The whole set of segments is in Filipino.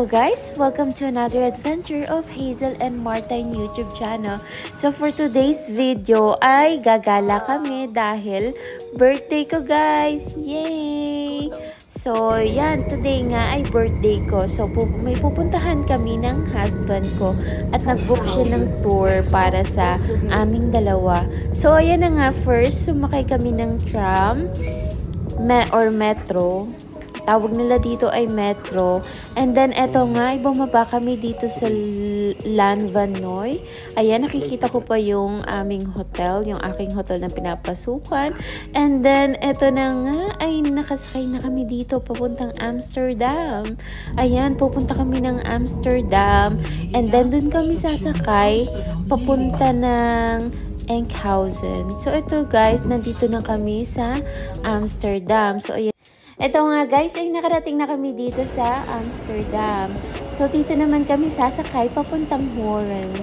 Hello guys! Welcome to another adventure of Hazel and Martin YouTube channel. So for today's video ay gagala kami dahil birthday ko guys! Yay! So yan, today nga ay birthday ko. So may pupuntahan kami ng husband ko at nag-book siya ng tour para sa aming dalawa. So ayan na nga, first sumakay kami ng tram or metro. Tawag nila dito ay metro. And then, eto nga, bumaba kami dito sa Lan Vanoy. Ayan, nakikita ko pa yung aming hotel, yung aking hotel na pinapasukan. And then, eto na nga, ay nakasakay na kami dito papuntang Amsterdam. Ayan, pupunta kami ng Amsterdam. And then, dun kami sasakay papunta ng Enkhuizen. So, ito guys, nandito na kami sa Amsterdam. So, ayan. Ito nga guys, ay nakarating na kami dito sa Amsterdam. So dito naman kami sasakay papuntang Horen.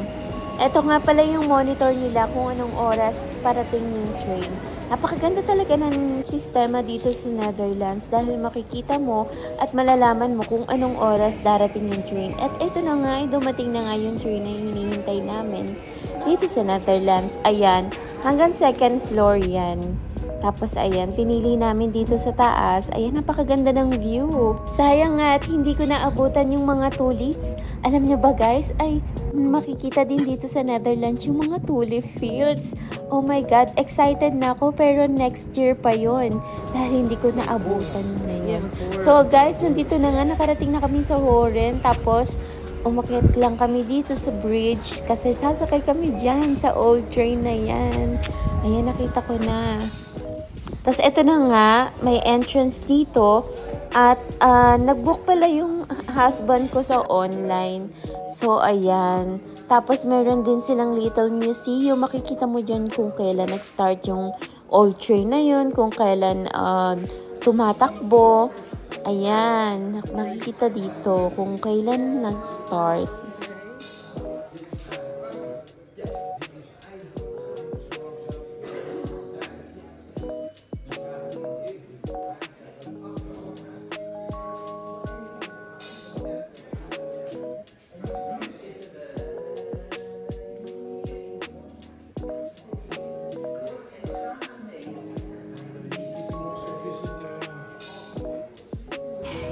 Ito nga pala yung monitor nila kung anong oras parating yung train. Napakaganda talaga ng sistema dito sa Netherlands dahil makikita mo at malalaman mo kung anong oras darating yung train. At ito na nga, ay dumating na nga yung train na hinihintay namin dito sa Netherlands. Ayan, hanggang second floor yan. Tapos ayan, pinili namin dito sa taas. Ayan, napakaganda ng view. Sayang nga at hindi ko naabutan yung mga tulips. Alam niyo ba guys, ay makikita din dito sa Netherlands yung mga tulip fields. Oh my God, excited na ako pero next year pa yon dahil hindi ko naabutan ngayon. So guys, nandito na nga, nakarating na kami sa Horen. Tapos umakyat lang kami dito sa bridge kasi sasakay kami dyan sa old train na yan. Ayan, nakita ko na. Tapos ito na nga, may entrance dito at nag-book pala yung husband ko sa online. So ayan, tapos meron din silang little museum. Makikita mo dyan kung kailan nag-start yung old train na yun, kung kailan tumatakbo. Ayan, makikita dito kung kailan nag-start.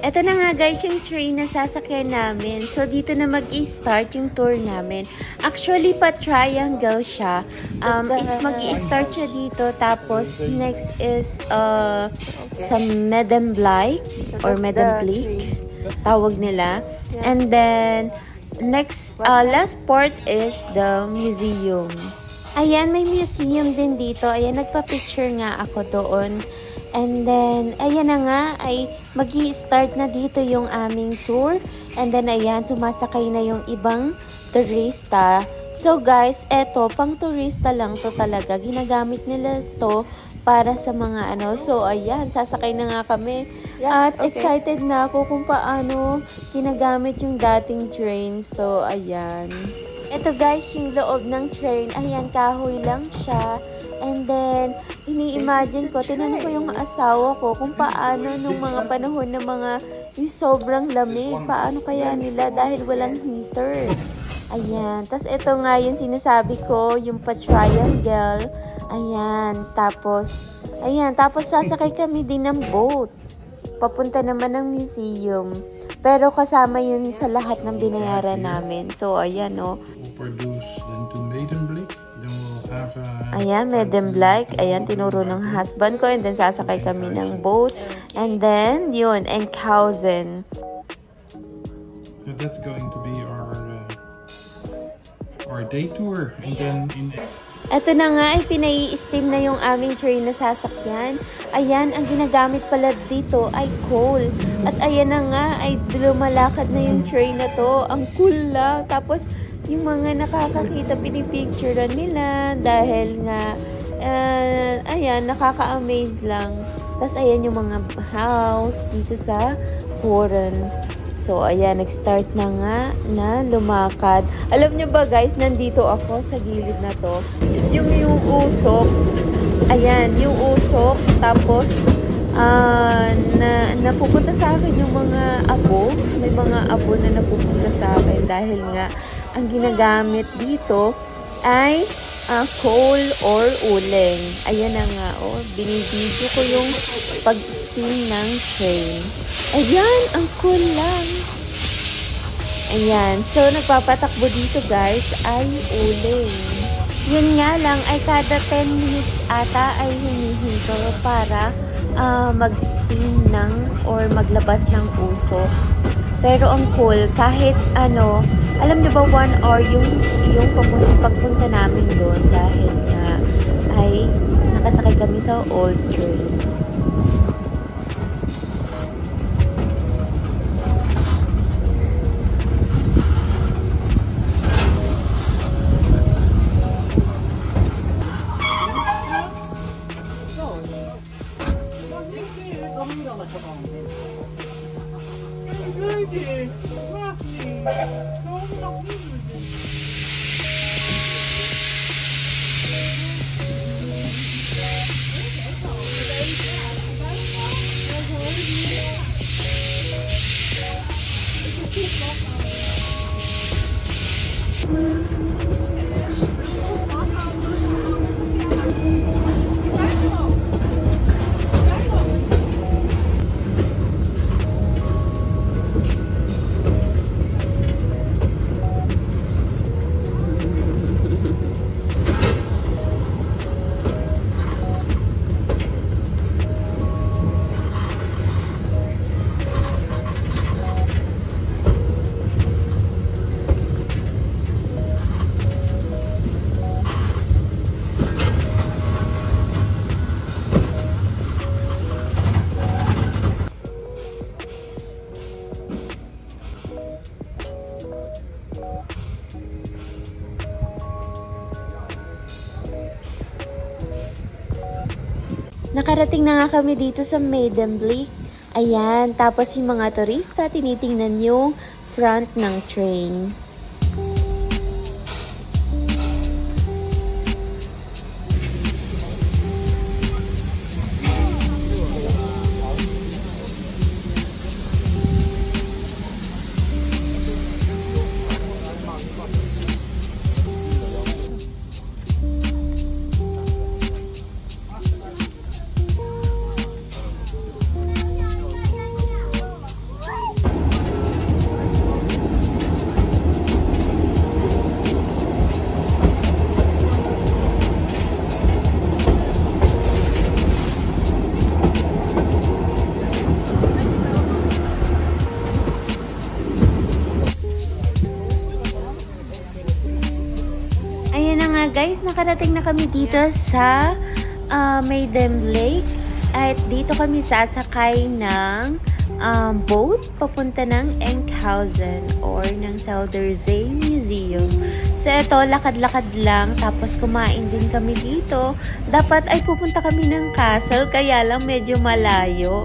Ito na nga guys yung train na sasakyan namin. So dito na mag-i-start yung tour namin. Actually pa-triangle siya. Is mag-i-start siya dito. Tapos next is sa Medemblik or Medemblik tawag nila. And then next last part is the museum. Ayan, may museum din dito. Ayan, nagpa-picture nga ako doon. And then, ayan na nga, ay mag-i-start na dito yung aming tour. And then, ayan, sumasakay na yung ibang turista. So, guys, eto, pang turista lang to talaga. Ginagamit nila to para sa mga ano. So, ayan, sasakay na nga kami. At excited na ako kung paano ginagamit yung dating train. So, ayan. Eto, guys, yung loob ng train. Ayan, kahoy lang siya. And then, ini-imagine ko, tinanong ko yung asawa ko kung paano nung mga panahon ng mga yung sobrang lamig. Paano kaya nila dahil walang heater. Ayan. Tapos ito nga yung sinasabi ko, yung pa-triangle. Ayan. Tapos sasakay kami din ng boat. Papunta naman ng museum. Pero kasama yun sa lahat ng binayaran namin. So, ayan o. Ayan, Medemblik. Ayan, tinuro ng husband ko. And then, sasakay kami ng boat. And then, yun, Enkhuizen. So that's going to be our day tour. And then Ito na nga, ay pinai-steam na yung aming train na sasakyan. Ayan, ang ginagamit pala dito ay coal. At ayan na nga, ay lumalakad na yung train na to. Ang cool lang. Tapos, yung mga nakakakita, pinipicturean nila dahil nga, ayan, nakaka-amaze lang. Tapos, ayan yung mga house dito sa Horen. So, ayan, nag-start na nga na lumakad. Alam nyo ba guys, nandito ako sa gilid na to. Yung usok, ayan, yung usok, tapos, napupunta sa akin yung mga abo. May mga abo na napupunta sa akin dahil nga ang ginagamit dito ay coal or uling. Ayan na nga, oh, binibidyo ko yung pag-steam ng train. Ayan, ang cool lang. Ayan, so nagpapatakbo dito guys ay uling. Yun nga lang ay kada 10 minutes ata ay hinihinto para mag-steam ng or maglabas ng usok. Pero ang cool, kahit ano, alam niyo ba 1 hour yung pagpunta namin doon dahil nga ay nakasakay kami sa old train. Nakarating na nga kami dito sa Medemblik. Ayan, tapos yung mga turista tinitingnan yung front ng train. Guys, nakarating na kami dito sa Maiden Lake at dito kami sasakay ng boat papunta ng Enkhuizen or ng Zuiderzee Museum. So ito, lakad-lakad lang tapos kumain din kami dito. Dapat ay pupunta kami ng castle kaya lang medyo malayo.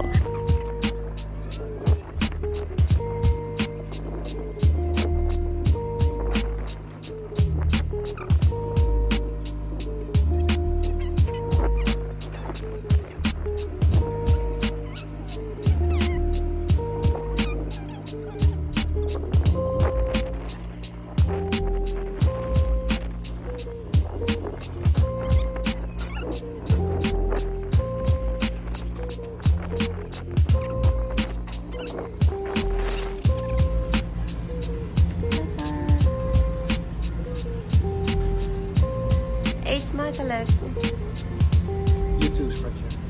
It's my collection. You too, Scratcher.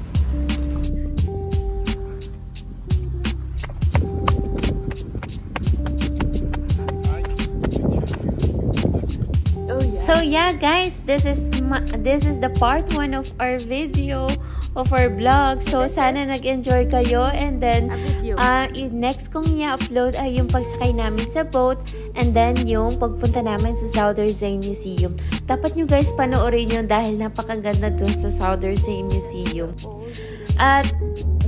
So yeah guys, this is the part 1 of our video of our vlog. So sana nag-enjoy kayo and then next kong i-upload ay yung pagsakay namin sa boat and then yung pagpunta namin sa Zuiderzee Museum. Dapat nyo guys panoorin yun dahil napakaganda dun sa Zuiderzee Museum. At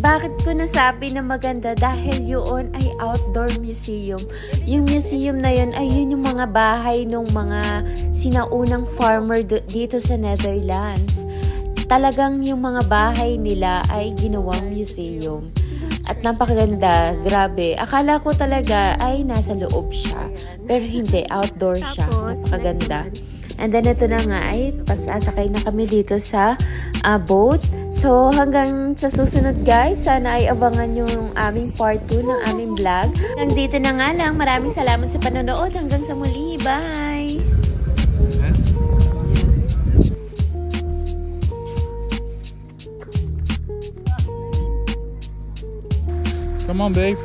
bakit ko nasabi na maganda? Dahil yun ay outdoor museum. Yung museum na yun ay yun yung mga bahay ng mga sinaunang farmer dito sa Netherlands. talagang yung mga bahay nila ay ginawang museum. At napakaganda, grabe. Akala ko talaga ay nasa loob siya. Pero hindi, outdoor siya. Napakaganda. And then ito na nga ay pasasakay na kami dito sa boat. So hanggang sa susunod guys, sana ay abangan yung aming part 2 ng aming vlog. Hanggang dito na nga lang. Maraming salamat sa panonood. Hanggang sa muli. Bye! Come on, babe.